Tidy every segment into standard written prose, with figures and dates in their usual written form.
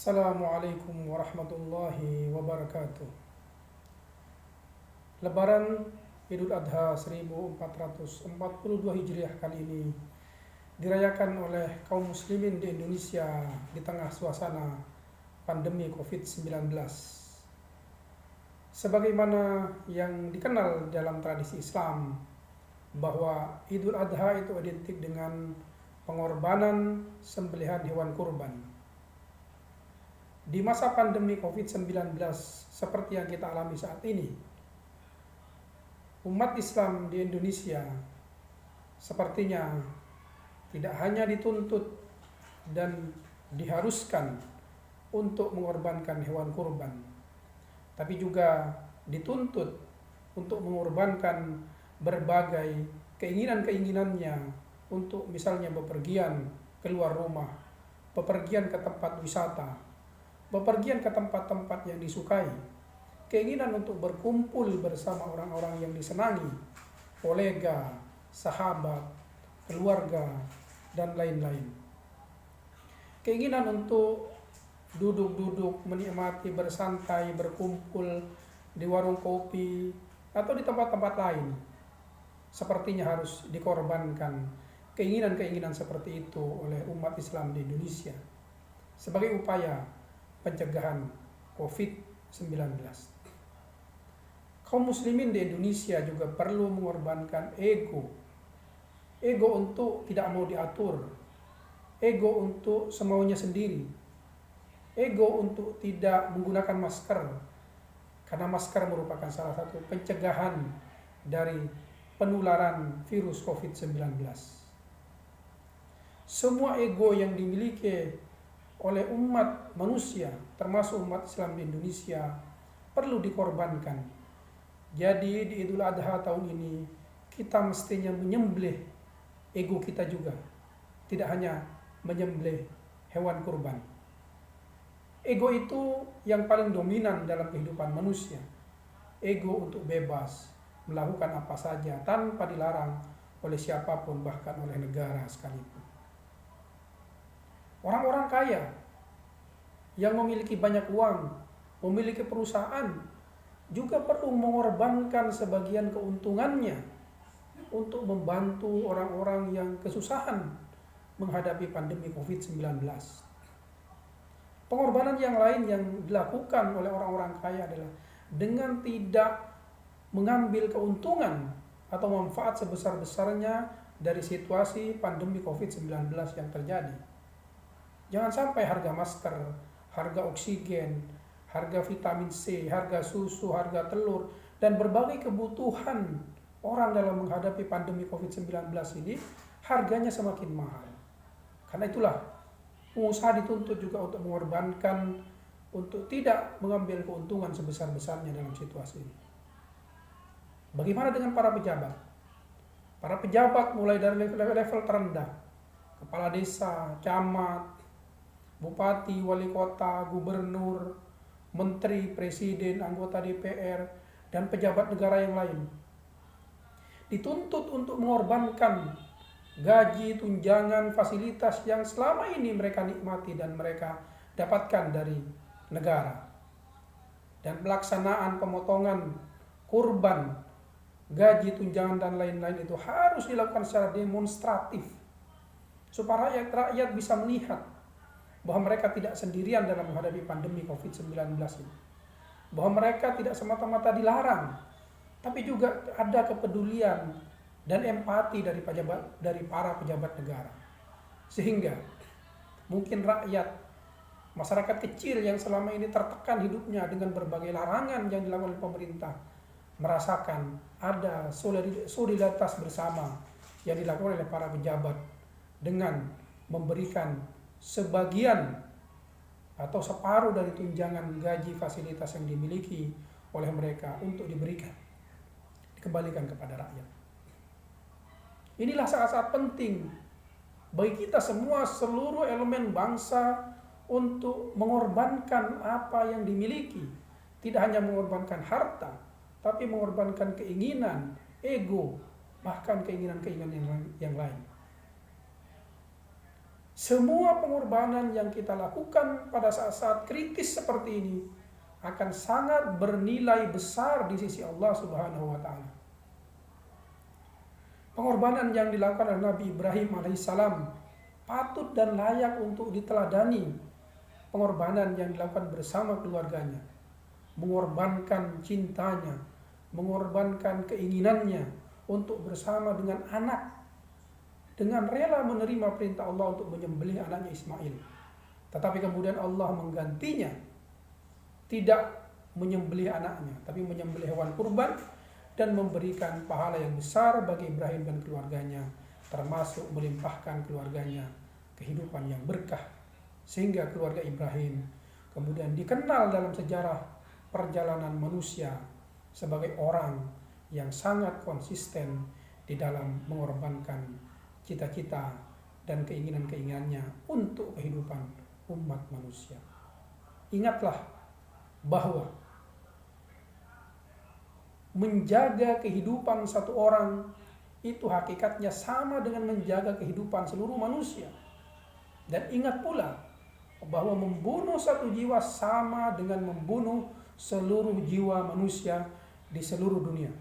Assalamualaikum warahmatullahi wabarakatuh. Lebaran Idul Adha 1442 Hijriah kali ini dirayakan oleh kaum muslimin di Indonesia di tengah suasana pandemi COVID-19. Sebagaimana yang dikenal dalam tradisi Islam bahwa Idul Adha itu identik dengan pengorbanan sembelihan hewan kurban. Di masa pandemi COVID-19 seperti yang kita alami saat ini, umat Islam di Indonesia sepertinya tidak hanya dituntut dan diharuskan untuk mengorbankan hewan kurban, tapi juga dituntut untuk mengorbankan berbagai keinginan-keinginannya untuk misalnya bepergian keluar rumah, bepergian ke tempat wisata, bepergian ke tempat-tempat yang disukai, keinginan untuk berkumpul bersama orang-orang yang disenangi, kolega, sahabat, keluarga, dan lain-lain. Keinginan untuk duduk-duduk, menikmati, bersantai, berkumpul di warung kopi, atau di tempat-tempat lain, sepertinya harus dikorbankan keinginan-keinginan seperti itu oleh umat Islam di Indonesia sebagai upaya pencegahan COVID-19. Kaum muslimin di Indonesia juga perlu mengorbankan ego untuk tidak mau diatur, ego untuk semaunya sendiri, ego untuk tidak menggunakan masker, karena masker merupakan salah satu pencegahan dari penularan virus COVID-19. Semua ego yang dimiliki oleh umat manusia, termasuk umat Islam di Indonesia, perlu dikorbankan. Jadi di Idul Adha tahun ini kita mestinya menyembelih ego kita juga, tidak hanya menyembelih hewan kurban. Ego itu yang paling dominan dalam kehidupan manusia. Ego untuk bebas melakukan apa saja tanpa dilarang oleh siapapun, bahkan oleh negara sekalipun. Orang-orang kaya yang memiliki banyak uang, memiliki perusahaan, juga perlu mengorbankan sebagian keuntungannya untuk membantu orang-orang yang kesusahan menghadapi pandemi COVID-19. Pengorbanan yang lain yang dilakukan oleh orang-orang kaya adalah dengan tidak mengambil keuntungan atau manfaat sebesar-besarnya dari situasi pandemi COVID-19 yang terjadi. Jangan sampai harga masker, harga oksigen, harga vitamin C, harga susu, harga telur, dan berbagai kebutuhan orang dalam menghadapi pandemi COVID-19 ini harganya semakin mahal. Karena itulah pengusaha dituntut juga untuk mengorbankan, untuk tidak mengambil keuntungan sebesar-besarnya dalam situasi ini. Bagaimana dengan para pejabat? Para pejabat mulai dari level terendah, kepala desa, camat, bupati, wali kota, gubernur, menteri, presiden, anggota DPR, dan pejabat negara yang lain dituntut untuk mengorbankan gaji, tunjangan, fasilitas yang selama ini mereka nikmati dan mereka dapatkan dari negara. Dan pelaksanaan pemotongan kurban, gaji, tunjangan, dan lain-lain itu harus dilakukan secara demonstratif supaya rakyat bisa melihat bahwa mereka tidak sendirian dalam menghadapi pandemi COVID-19 ini. Bahwa mereka tidak semata-mata dilarang, tapi juga ada kepedulian dan empati dari para pejabat negara. Sehingga mungkin rakyat, masyarakat kecil yang selama ini tertekan hidupnya dengan berbagai larangan yang dilakukan oleh pemerintah, merasakan ada solidaritas bersama yang dilakukan oleh para pejabat dengan memberikan sebagian atau separuh dari tunjangan, gaji, fasilitas yang dimiliki oleh mereka untuk dikembalikan kepada rakyat. Inilah sangat-sangat penting bagi kita semua, seluruh elemen bangsa, untuk mengorbankan apa yang dimiliki. Tidak hanya mengorbankan harta, tapi mengorbankan keinginan, ego, bahkan keinginan-keinginan yang lain. Semua pengorbanan yang kita lakukan pada saat-saat kritis seperti ini akan sangat bernilai besar di sisi Allah Subhanahu wa taala. Pengorbanan yang dilakukan oleh Nabi Ibrahim alaihissalam patut dan layak untuk diteladani. Pengorbanan yang dilakukan bersama keluarganya, mengorbankan cintanya, mengorbankan keinginannya untuk bersama dengan anak, dengan rela menerima perintah Allah untuk menyembelih anaknya Ismail. Tetapi kemudian Allah menggantinya, tidak menyembelih anaknya, tapi menyembelih hewan kurban dan memberikan pahala yang besar bagi Ibrahim dan keluarganya, termasuk melimpahkan keluarganya kehidupan yang berkah, sehingga keluarga Ibrahim kemudian dikenal dalam sejarah perjalanan manusia sebagai orang yang sangat konsisten di dalam mengorbankan cita-cita dan keinginan-keinginannya untuk kehidupan umat manusia. Ingatlah bahwa menjaga kehidupan satu orang itu hakikatnya sama dengan menjaga kehidupan seluruh manusia. Dan ingat pula bahwa membunuh satu jiwa sama dengan membunuh seluruh jiwa manusia di seluruh dunia.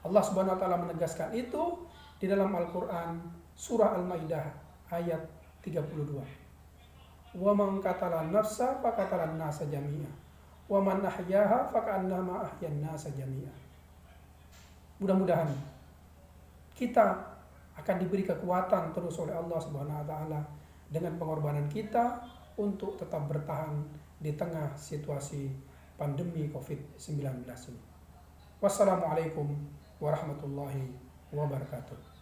Allah Subhanahu wa taala menegaskan itu di dalam Al-Qur'an surah Al-Maidah ayat 32. Wa man qatala nafsa faqatala an-nasa jami'a wa man ahyaha faqannama ahyan nasa jami'a. Mudah-mudahan kita akan diberi kekuatan terus oleh Allah Subhanahu wa taala dengan pengorbanan kita untuk tetap bertahan di tengah situasi pandemi Covid-19 ini. Wassalamualaikum warahmatullahi wabarakatuh.